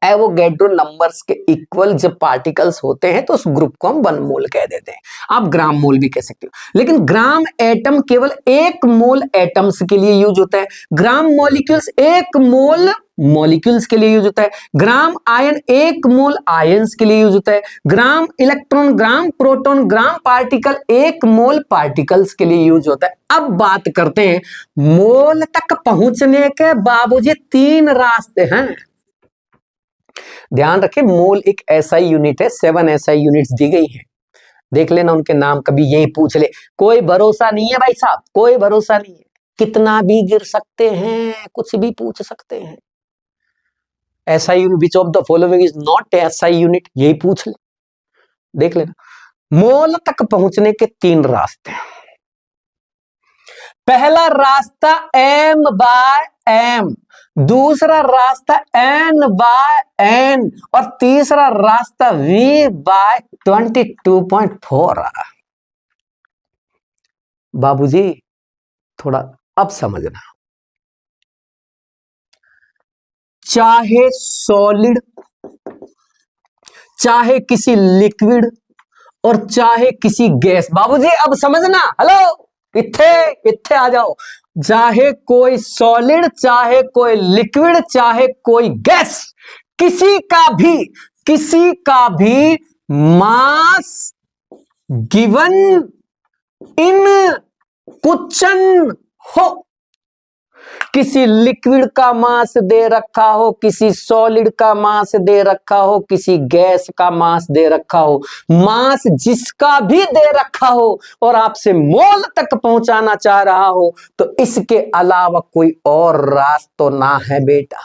एवोगैड्रो नंबर्स के इक्वल जब पार्टिकल्स होते हैं तो उस ग्रुप को हम 1 मोल कह देते हैं। आप ग्राम मोल भी कह सकते हो, लेकिन ग्राम एटम केवल 1 मोल एटम्स के लिए यूज होता है। ग्राम मॉलिक्यूल्स 1 मोल मॉलिक्यूल्स के लिए यूज होता है। ग्राम आयन 1 मोल आयंस के लिए यूज होता है। ग्राम इलेक्ट्रॉन, ग्राम प्रोटॉन, ग्राम पार्टिकल 1 मोल पार्टिकल्स के लिए यूज होता है। अब बात करते हैं मोल तक पहुंचने के बाबूजी 3 रास्ते हैं। ध्यान रखें, मोल एक SI यूनिट है, 7 SI यूनिट्स दी गई हैं। देख लेना उनके नाम, कभी यही पूछ ले। कोई भरोसा नहीं है भाई साहब, कोई भरोसा नहीं है, कितना भी गिर सकते हैं, कुछ भी पूछ सकते हैं। SI unit, which of the following is not SI unit, यही पूछ ले, देख लेना। मोल तक पहुंचने के 3 रास्ते हैं। पहला रास्ता m/m, दूसरा रास्ता n/n, और तीसरा रास्ता V/22.4। बाबूजी थोड़ा अब समझना, चाहे सॉलिड, चाहे किसी लिक्विड, और चाहे किसी गैस, बाबूजी अब समझना, हेलो इत्थे आ जाओ। चाहे कोई सॉलिड, चाहे कोई लिक्विड, चाहे कोई गैस, किसी का भी मास गिवन इन क्वेश्चन हो। किसी लिक्विड का मास दे रखा हो, किसी सॉलिड का मास दे रखा हो, किसी गैस का मास दे रखा हो, मास जिसका भी दे रखा हो और आपसे मोल तक पहुंचाना चाह रहा हो, तो इसके अलावा कोई और रास्ता ना है बेटा।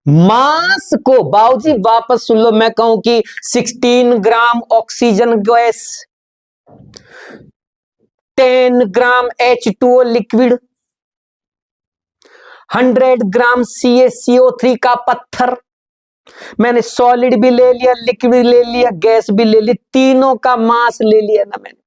मास को बाबूजी वापस सुन लो, मैं कहूं कि 16 ग्राम ऑक्सीजन गैस, 10 ग्राम H2O लिक्विड, 100 ग्राम CaCO3 का पत्थर, मैंने सॉलिड भी ले लिया, लिक्विड ले लिया, गैस भी ले ली, तीनों का मास ले लिया ना मैंने।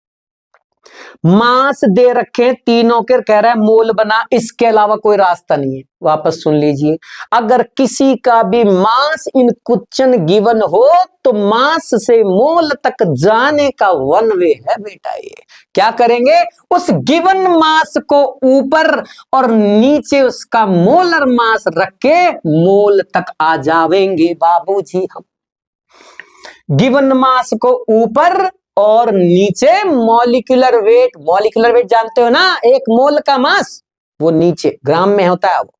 मास दे रखे तीनों के, कह रहा है मोल बना, इसके अलावा कोई रास्ता नहीं है। वापस सुन लीजिए, अगर किसी का भी मास इन क्वेश्चन गिवन हो तो मास से मोल तक जाने का वन वे है बेटा। ये क्या करेंगे, उस गिवन मास को ऊपर और नीचे उसका मोलर मास रख के मोल तक आ जाएंगे बाबूजी हम। गिवन मास को ऊपर और नीचे मॉलिक्यूलर वेट, मॉलिक्यूलर वेट जानते हो ना, एक मोल का मास वो नीचे ग्राम में होता है, वो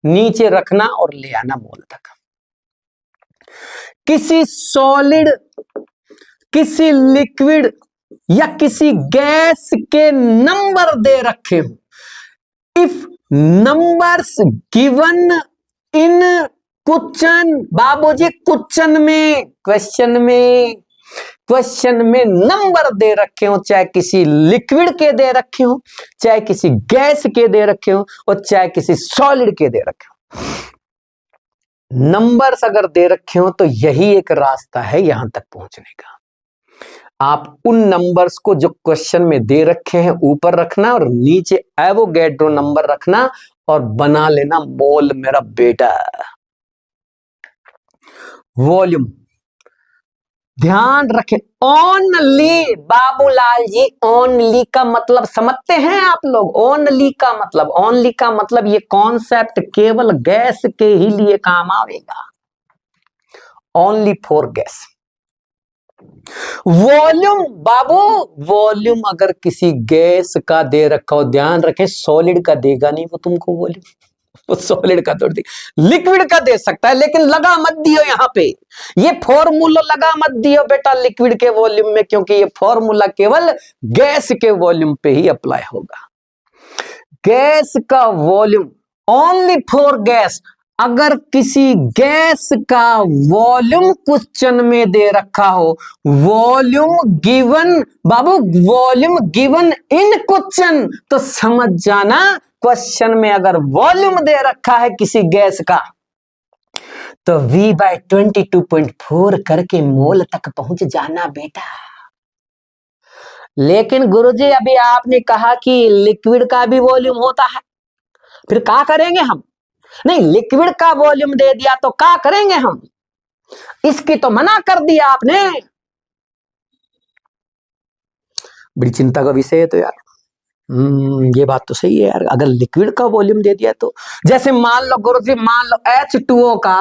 नीचे रखना और ले आना मोल तक। किसी सॉलिड, किसी लिक्विड या किसी गैस के नंबर दे रखे हो, if numbers given in question, बाबूजी क्वेश्चन में, क्वेश्चन में नंबर दे रखे हो, चाहे किसी लिक्विड के दे रखे हो, चाहे किसी गैस के दे रखे हो, और चाहे किसी सॉलिड के दे रखे हो, नंबर्स अगर दे रखे हो तो यही एक रास्ता है यहां तक पहुंचने का। आप उन नंबर्स को जो क्वेश्चन में दे रखे हैं ऊपर रखना और नीचे एवोगैड्रो नंबर रखना और बना लेना मोल मेरा बेटा। वॉल्यूम ध्यान रखें, ओनली, बाबूलाल जी ओनली का मतलब समझते हैं आप लोग? ओनली का मतलब, ओनली का मतलब ये कॉन्सेप्ट केवल गैस के ही लिए काम आएगा, only for gas. Volume Babu, volume अगर किसी गैस का दे रखा हो, ध्यान रखें सॉलिड का देगा नहीं वो तुमको वॉल्यूम, वो सॉलिड का थोड़ी, लिक्विड का दे सकता है, लेकिन लगा मत दियो यहां पे, ये फॉर्मूला लगा मत दियो बेटा लिक्विड के वॉल्यूम में, क्योंकि ये फॉर्मूला केवल गैस के वॉल्यूम पे ही अप्लाई होगा। गैस का वॉल्यूम ओनली फॉर गैस, अगर किसी गैस का वॉल्यूम क्वेश्चन में दे रखा हो, volume given Babu, volume given in question, तो समझ जाना क्वेश्चन में अगर वॉल्यूम दे रखा है किसी गैस का तो V/22.4 करके मोल तक पहुंच जाना बेटा। लेकिन गुरुजी अभी आपने कहा कि लिक्विड का भी वॉल्यूम होता है, फिर क्या करेंगे हम? नहीं, लिक्विड का वॉल्यूम दे दिया तो क्या करेंगे हम? इसकी तो मना कर दिया आपने। बड़ी चिंता का विषय है तो यार। ये बात तो सही है यार, अगर लिक्विड का वॉल्यूम दे दिया तो, जैसे मान लो गुरुजी, मान लो H2O का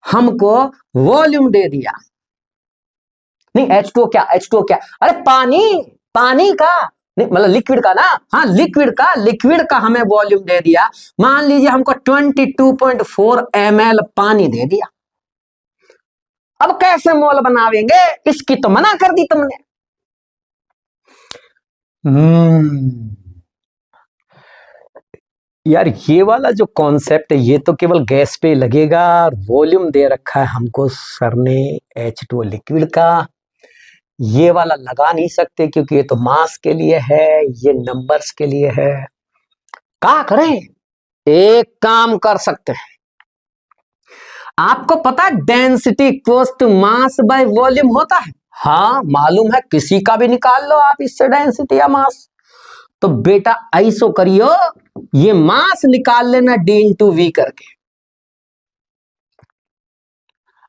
हमको वॉल्यूम दे दिया, नहीं H2O क्या, H2O क्या, अरे पानी, पानी का नहीं, मतलब लिक्विड का ना, हाँ लिक्विड का हमें वॉल्यूम दे दिया, मान लीजिए हमको 22.4 ml पानी दे दिया, अब कैसे मोल बनावेंगे? इसकी तो मना कर दी तुमने। यार ये वाला जो कॉन्सेप्ट है ये तो केवल गैस पे लगेगा, वॉल्यूम दे रखा है हमको सर ने H2O लिक्विड का, ये वाला लगा नहीं सकते क्योंकि ये तो मास के लिए है, ये नंबर्स के लिए है। क्या करें? एक काम कर सकते हैं, आपको पता है density equals to mass by volume होता है? हाँ मालूम है, किसी का भी निकाल लो आप इससे डेंसिटी या मास। तो बेटा ऐसो करियो, ये मास निकाल लेना D/V करके।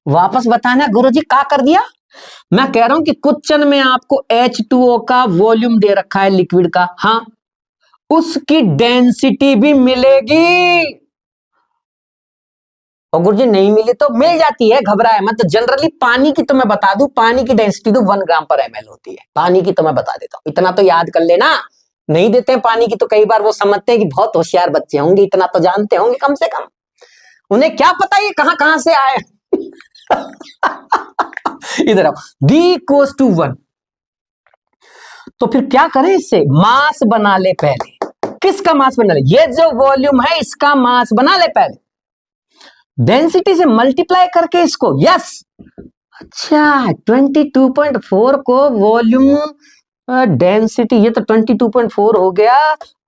वापस बताना गुरुजी क्या कर दिया? मैं कह रहा हूं कि क्वेश्चन में आपको H2O का वॉल्यूम दे रखा है लिक्विड का, हाँ उसकी डेंसिटी भी मिलेगी। और गुरुजी नहीं मिली तो मिल जाती है, घबराए मत। तो जनरली पानी की तो मैं बता दूं, पानी की डेंसिटी तो 1 ग्राम पर ml होती है। पानी की तो मैं बता देता हूं, इतना तो याद कर लेना। नहीं देते हैं पानी की तो कई बार वो समझते हैं कि बहुत होशियार बच्चे होंगे, इतना तो जानते होंगे कम से कम। उन्हें क्या पता ये कहां कहां से आए। इधर आओ, d = 1। तो फिर क्या करें, इससे मास बना ले पहले। किसका मास बना ले? ये जो वॉल्यूम है इसका मास बना ले पहले, डेंसिटी से मल्टीप्लाई करके इसको। यस, अच्छा 22.4 को वॉल्यूम डेंसिटी, ये तो 22.4 हो गया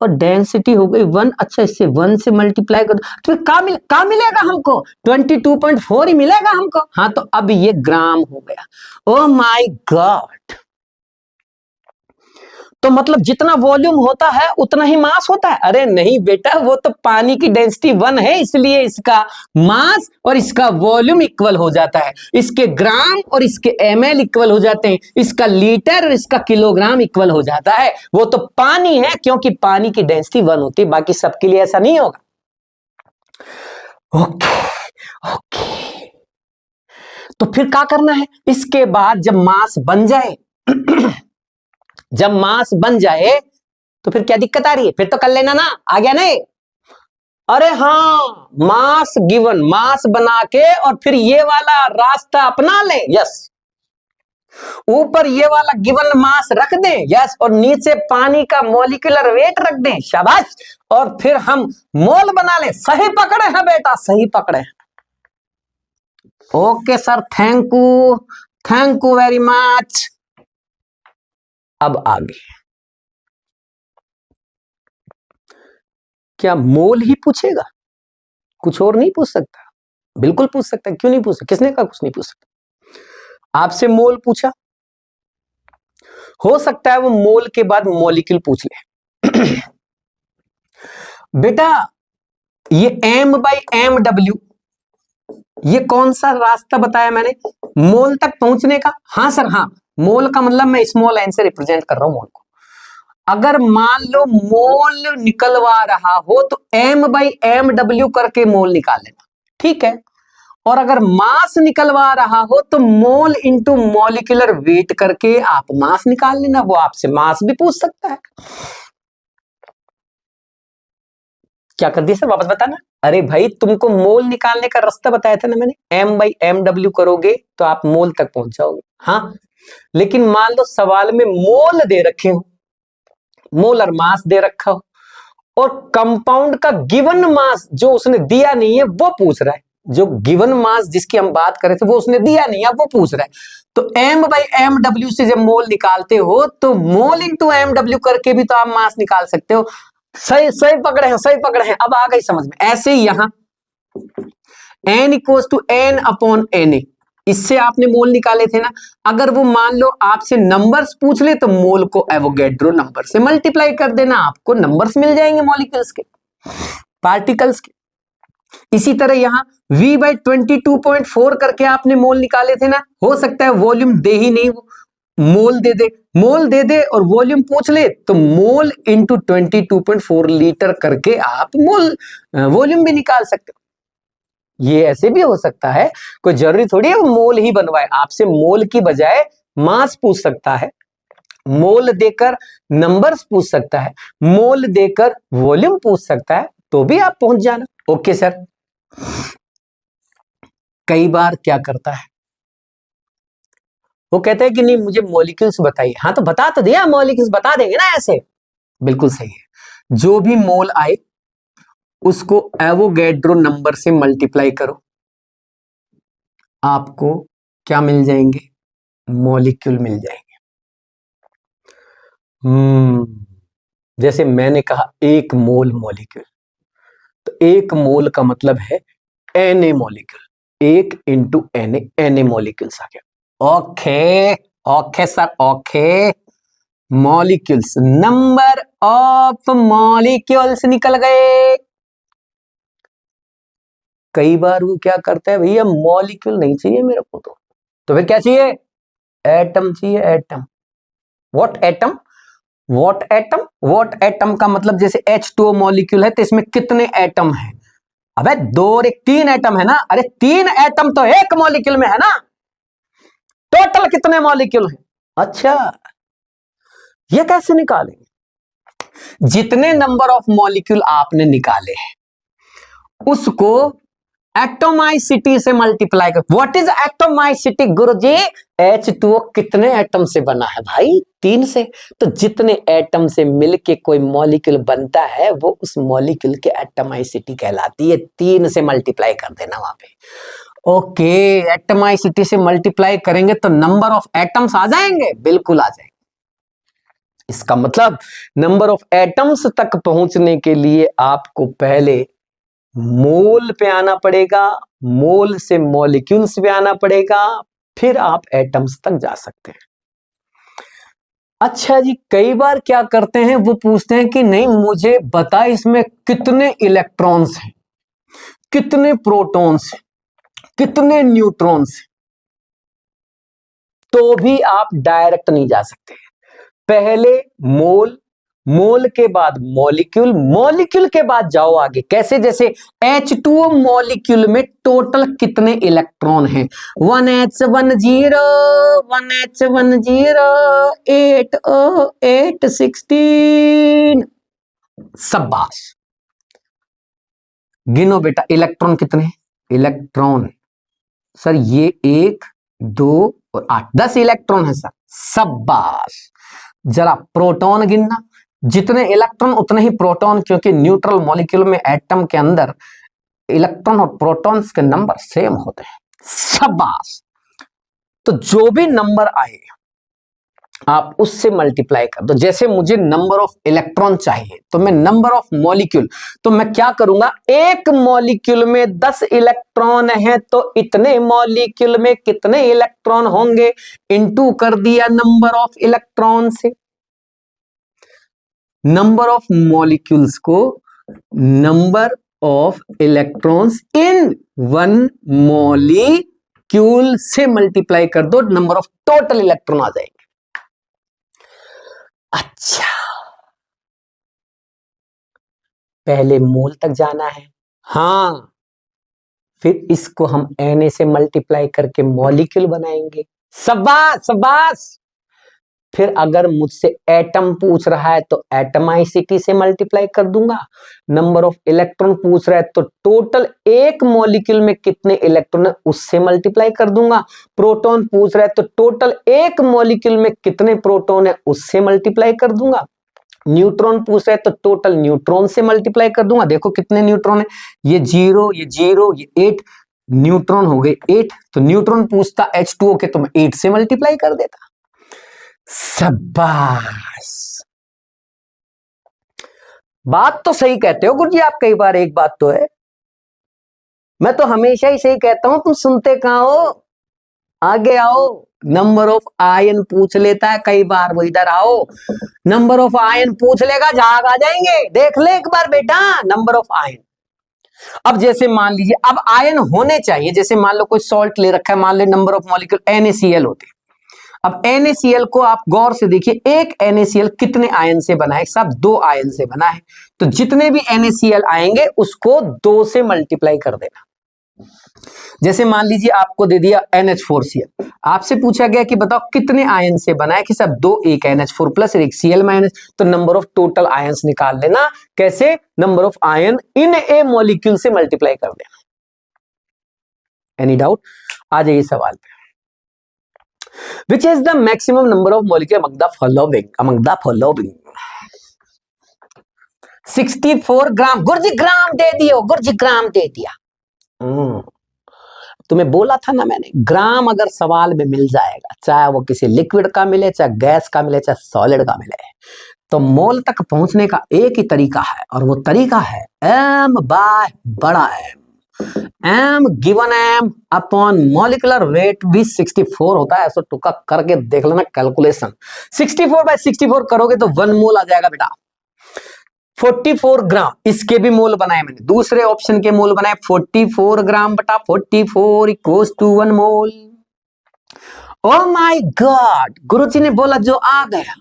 और डेंसिटी हो गई 1। अच्छा, इससे 1 से मल्टीप्लाई कर तो फिर क्या मिलेगा हमको? 22.4 ही मिलेगा हमको। हाँ, तो अब ये ग्राम हो गया। ओ माय गॉड, तो मतलब जितना वॉल्यूम होता है उतना ही मास होता है? अरे नहीं बेटा, वो तो पानी की डेंसिटी 1 है, इसलिए इसका मास और इसका वॉल्यूम इक्वल हो जाता है। इसके ग्राम और इसके ml इक्वल हो जाते हैं, इसका लीटर और इसका किलोग्राम इक्वल हो जाता है। वो तो पानी है, क्योंकि पानी की डेंसिटी 1 होती है, बाकी सबके लिए ऐसा नहीं होगा। ओके, तो फिर क्या करना है? इसके बाद जब मास बन जाए जब मास बन जाए तो फिर क्या दिक्कत आ रही है? फिर तो कर लेना ना, आ गया नहीं? अरे हाँ, मास गिवन, मास बना के और फिर ये वाला रास्ता अपना ले। यस, ऊपर ये वाला गिवन मास रख दें। यस, और नीचे पानी का मॉलिक्यूलर वेट रख दें। शाबाश, और फिर हम मोल बना ले। सही पकड़े हैं बेटा, सही पकड़े हैं। Okay sir, thank you very much. अब आगे क्या मोल ही पूछेगा? कुछ और नहीं पूछ सकता? बिल्कुल पूछ सकता है, क्यों नहीं पूछ सकता? किसने कहा कुछ नहीं पूछ सकता? आपसे मोल पूछा, हो सकता है वो मोल के बाद मॉलिक्यूल पूछ ले। बेटा ये m/mw, ये कौन सा रास्ता बताया मैंने मोल तक पहुंचने का? हाँ सर, हाँ, मोल का मतलब मैं स्मॉल n से रिप्रेजेंट कर रहा हूं मोल को। अगर मान लो मोल निकलवा रहा हो तो m/mw करके मोल निकाल लेना, ठीक है? और अगर मास निकलवा रहा हो तो मोल इंटू मॉलिक्यूलर वेट करके आप मास निकाल लेना। वो आपसे मास भी पूछ सकता है। क्या कर दिया सर, वापस बताना। अरे भाई, तुमको मोल निकालने का रास्ता बताया था ना मैंने, m/mw करोगे तो आप मोल तक पहुंच जाओगे। हाँ, लेकिन मान लो सवाल में मोल दे रखे हो, मोलर मास दे रखा हो, और कंपाउंड का गिवन मास जो उसने दिया नहीं है वो पूछ रहा है। जो गिवन मास जिसकी हम बात कर रहे थे वो उसने दिया नहीं है, वो पूछ रहा है। तो m/mw से जब मोल निकालते हो तो मोल इंटू mw करके भी तो आप मास निकाल सकते हो। सही सही पकड़े हैं, सही पकड़े हैं। अब आ गई समझ में। ऐसे ही यहां n = n/na, इससे आपने मोल निकाले थे ना। अगर वो मान लो आपसे नंबर्स पूछ ले तो मोल को एवोगैड्रो नंबर से मल्टीप्लाई कर देना, आपको नंबर्स मिल जाएंगे मॉलिक्यूल्स के, पार्टिकल्स के। इसी तरह यहां V/22.4 करके आपने मोल निकाले थे ना। हो सकता है वॉल्यूम दे ही नहीं, वो मोल दे दे और वॉल्यूम पूछ ले तो मोल इंटू 22.4 लीटर करके आप मोल वॉल्यूम भी निकाल सकते हो। ये ऐसे भी हो सकता है, कोई जरूरी थोड़ी है वो मोल ही बनवाए। आपसे मोल की बजाय मास पूछ सकता है, मोल देकर नंबर्स पूछ सकता है, मोल देकर वॉल्यूम पूछ सकता है, तो भी आप पहुंच जाना। Okay sir. कई बार क्या करता है, वो कहते हैं कि नहीं मुझे मॉलिक्यूल्स बताइए। हाँ, तो बता तो दिया, मॉलिक्यूल्स बता देंगे ना ऐसे। बिल्कुल सही है। जो भी मोल आए उसको एवोगैड्रो नंबर से मल्टीप्लाई करो, आपको क्या मिल जाएंगे? मॉलिक्यूल मिल जाएंगे। जैसे मैंने कहा 1 मोल मॉलिक्यूल, तो 1 मोल का मतलब है Na molecule. 1 into Na molecules आ गया। Okay okay sir, okay. Molecules, number of molecules निकल गए। कई बार वो क्या करता है, भैया मॉलिक्यूल नहीं चाहिए मेरे को, तो फिर क्या चाहिए? एटम चाहिए, atom. What atom? What atom? What atom का मतलब जैसे H2O मॉलिक्यूल है तो इसमें कितने एटम हैं? अबे 2 और 1 3 एटम है ना, अरे 3 एटम तो एक मॉलिक्यूल में है ना, टोटल कितने मॉलिक्यूल हैं? अच्छा, ये कैसे निकालेंगे? जितने नंबर ऑफ मॉलिक्यूल आपने निकाले हैं उसको एटोमाइसिटी से मल्टीप्लाई कर। What is एटोमाइसिटी Guruji? H2O कितने एटम से बना है भाई? 3 से। तो जितने एटम से मिलके कोई मॉलिक्यूल बनता है वो उस मॉलिक्यूल की एटोमाइसिटी कहलाती है। 3 से मल्टीप्लाई कर देना वहां पे। ओके, एटोमाइसिटी से मल्टीप्लाई करेंगे तो नंबर ऑफ एटम्स आ जाएंगे, बिल्कुल आ जाएंगे। इसका मतलब नंबर ऑफ एटम्स तक पहुंचने के लिए आपको पहले मोल पे आना पड़ेगा, मोल से मॉलिक्यूल्स पे आना पड़ेगा, फिर आप एटम्स तक जा सकते हैं। अच्छा जी, कई बार क्या करते हैं, वो पूछते हैं कि नहीं मुझे बता इसमें कितने इलेक्ट्रॉन्स हैं, कितने प्रोटॉन्स हैं, कितने न्यूट्रॉन्स हैं। तो भी आप डायरेक्ट नहीं जा सकते, पहले मोल, मोल के बाद मॉलिक्यूल, मॉलिक्यूल के बाद जाओ आगे। कैसे? जैसे H2O मॉलिक्यूल में टोटल कितने इलेक्ट्रॉन हैं? 1H10 1H10 8O8 16। शाबाश, गिनो बेटा इलेक्ट्रॉन कितने? इलेक्ट्रॉन सर ये 1 2 और 8 10 इलेक्ट्रॉन है सर। शाबाश। जरा प्रोटॉन गिनना, जितने इलेक्ट्रॉन उतने ही प्रोटॉन, क्योंकि न्यूट्रल मॉलिक्यूल में एटम के अंदर इलेक्ट्रॉन और प्रोटॉन्स के नंबर सेम होते हैं। शाबाश। तो जो भी नंबर आए आप उससे मल्टीप्लाई कर दो। जैसे मुझे नंबर ऑफ इलेक्ट्रॉन चाहिए तो मैं नंबर ऑफ मॉलिक्यूल, तो मैं क्या करूंगा, एक मॉलिक्यूल में 10 इलेक्ट्रॉन है तो इतने मॉलिक्यूल में कितने इलेक्ट्रॉन होंगे, इनटू कर दिया नंबर ऑफ इलेक्ट्रॉन से। नंबर ऑफ मॉलिक्यूल्स को number of electrons in one molecule से मल्टीप्लाई कर दो, नंबर ऑफ टोटल इलेक्ट्रॉन आ जाएंगे। अच्छा, पहले मोल तक जाना है, हाँ, फिर इसको हम Na से मल्टीप्लाई करके मॉलिक्यूल बनाएंगे। शाबाश शाबाश। फिर अगर मुझसे एटम पूछ रहा है तो एटमाइसिटी से मल्टीप्लाई कर दूंगा। नंबर ऑफ इलेक्ट्रॉन पूछ रहा है तो टोटल एक मॉलिक्यूल में कितने इलेक्ट्रॉन है उससे मल्टीप्लाई कर दूंगा। प्रोटॉन पूछ रहा है तो टोटल एक मॉलिक्यूल में कितने प्रोटॉन है उससे मल्टीप्लाई कर दूंगा। न्यूट्रॉन पूछ रहा है तो टोटल न्यूट्रॉन से मल्टीप्लाई कर दूंगा। देखो कितने न्यूट्रॉन है, ये 0 ये 0 ये 8, न्यूट्रॉन हो गए 8। तो न्यूट्रॉन पूछता H2O के तो मैं 8 से मल्टीप्लाई कर देता। शाबाश, बात तो सही कहते हो गुरुजी आप कई बार। एक बात तो है, मैं तो हमेशा ही सही कहता हूं, तुम सुनते कहां हो? आगे आओ। नंबर ऑफ आयन पूछ लेता है कई बार, वो इधर आओ। नंबर ऑफ आयन पूछ लेगा, झाग आ जाएंगे। देख ले एक बार बेटा नंबर ऑफ आयन। अब जैसे मान लीजिए, अब आयन होने चाहिए, जैसे मान लो कोई सॉल्ट ले रखा है, मान लो नंबर ऑफ मॉलिक्यूल NaCl होते हैं। अब NaCl को आप गौर से देखिए, एक NaCl कितने आयन से बना है? सब 2 आयन से बना है। तो जितने भी NaCl आएंगे उसको 2 से मल्टीप्लाई कर देना। जैसे मान लीजिए आपको दे दिया NH4Cl, आपसे पूछा गया कि बताओ कितने आयन से बना है? कि सब 2, एक NH4 प्लस एक Cl माइनस। तो नंबर ऑफ टोटल आयंस निकाल लेना। कैसे? Number of ion in A molecule से मल्टीप्लाई कर देना। Any doubt? आ जाइए सवाल पे। Which is the maximum number of molecule among the following? Among the following 64 ग्राम। गुरुजी ग्राम दे दियो, गुरुजी ग्राम दे दिया। तुम्हें बोला था ना मैंने, ग्राम अगर सवाल में मिल जाएगा, चाहे वो किसी लिक्विड का मिले, चाहे गैस का मिले, चाहे सॉलिड का मिले, तो मोल तक पहुंचने का एक ही तरीका है, और वो तरीका है m बाय बड़ा M given M upon molecular weight भी 64 होता है। ऐसा टुका करके देख लेना कैलकुलेशन। 64 बाय 64 करोगे तो 1 मोल आ जाएगा बेटा। 44 ग्राम, इसके भी मोल बनाए मैंने, दूसरे ऑप्शन के मोल बनाए। 44 ग्राम बटा 44 equals to 1 mole. Oh my God, गुरुजी ने बोला जो आ गया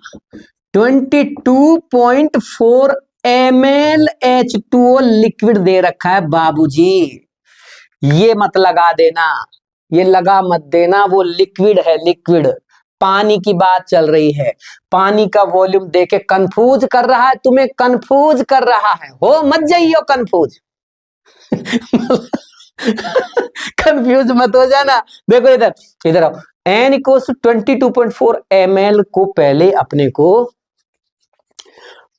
22.4 ml H2O लिक्विड दे रखा है बाबूजी, ये मत लगा देना, ये लगा मत देना, वो लिक्विड है लिक्विड, पानी की बात चल रही है। पानी का वॉल्यूम देके कंफ्यूज कर रहा है, तुम्हें कंफ्यूज कर रहा है, हो मत जाइयो कंफ्यूज। कंफ्यूज मत हो जाना। देखो इधर इधर आओ, n इक्वल टू 22.4 ml को पहले अपने को,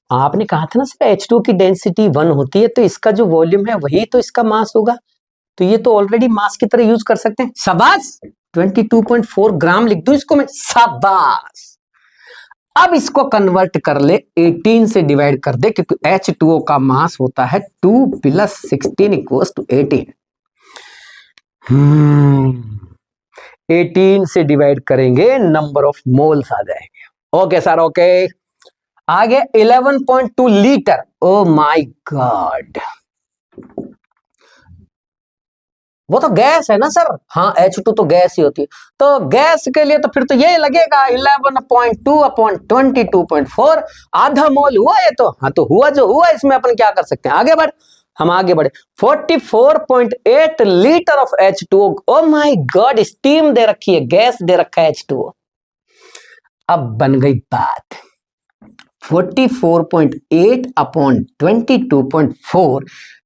आपने कहा था ना सर H2O की डेंसिटी 1 होती है, तो इसका जो वॉल्यूम है वही तो इसका मास होगा, तो ये तो ऑलरेडी मास की तरह यूज कर सकते हैं। शाबाश, 22.4 ग्राम लिख दूं इसको मैं, शाबाश। अब इसको कन्वर्ट कर ले, 18 से डिवाइड कर दे, क्योंकि H2O का मास होता है 2 + 16 = 18। 18 से डिवाइड करेंगे, नंबर ऑफ मोल्स आ जाएंगे। Okay sir, okay. आगे 11.2 लीटर, ओ माय गॉड, वो तो गैस है ना सर। हाँ, H2 तो गैस ही होती है, तो गैस के लिए तो फिर तो ये लगेगा 11.2/22.4, आधा मोल हुआ ये तो। हाँ, तो हुआ जो हुआ, इसमें अपन क्या कर सकते हैं, आगे बढ़, हम आगे बढ़े। 44.8 litre of H2O, oh my God, steam दे रखी है, गैस दे रखा है H2O। अब बन गई बात, 44.8/22.4,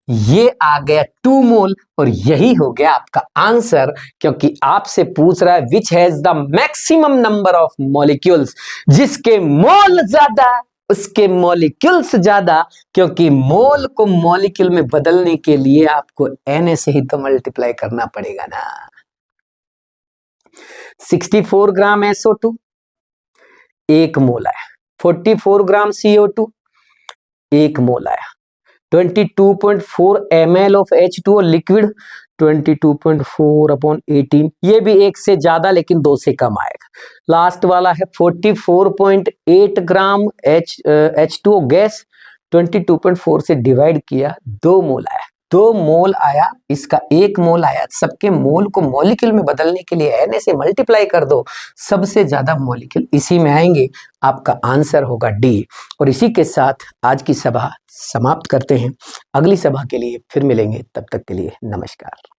ये आ गया 2 मोल, और यही हो गया आपका आंसर, क्योंकि आपसे पूछ रहा है which has the maximum number of molecules, जिसके मोल ज्यादा उसके मॉलिक्यूल्स ज्यादा, क्योंकि मोल को मॉलिक्यूल में बदलने के लिए आपको Na से ही तो मल्टीप्लाई करना पड़ेगा ना। 64 ग्राम SO2, 1 मोल आया। 44 ग्राम CO2, 1 मोल आया। 22.4 ml ऑफ H2O लिक्विड, 22.4/18, ये भी 1 से ज्यादा लेकिन 2 से कम आएगा। लास्ट वाला है 44.8 ग्राम H2O गैस, 22.4 से डिवाइड किया, 2 मोल आया। 2 मोल आया, इसका 1 मोल आया। सबके मोल को मॉलिक्यूल में बदलने के लिए Na से मल्टीप्लाई कर दो, सबसे ज्यादा मॉलिक्यूल इसी में आएंगे, आपका आंसर होगा D। और इसी के साथ आज की सभा समाप्त करते हैं, अगली सभा के लिए फिर मिलेंगे, तब तक के लिए नमस्कार।